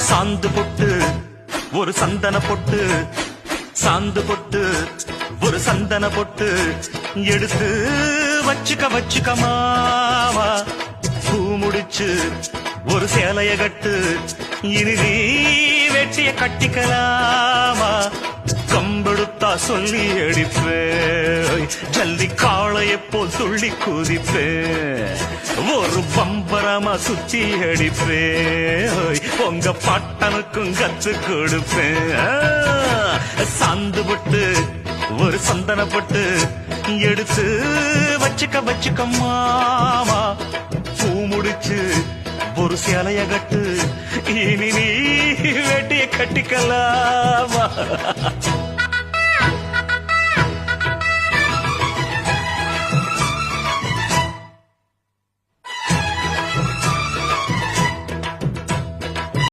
சாந்து பொட்டு ஒரு சந்தன பொட்டு, சாந்து பொட்டு ஒரு சந்தன பொட்டு எடுத்து வச்சுக்க மாவா. பூ முடிச்சு ஒரு சேலைய கட்டு, இனி நீ வெட்டிய கட்டிக்கலாமா. கம்பெடுத்தா சொல்லி அடிப்பே, ஜல்லி காளைய போல் துள்ளி குதிப்பே, ஒரு பம்பரமா சுத்தி அடிப்பே, உங்க பாட்டனுக்கும் கத்து கொடுப்பேன். சாந்து பட்டு ஒரு சந்தன பட்டு எடுத்து வச்சுக்க மாமா. பூ முடிச்சு ஒரு சேலைய கட்டு, இனி நீ வெட்டிய கட்டிக்கலாமா.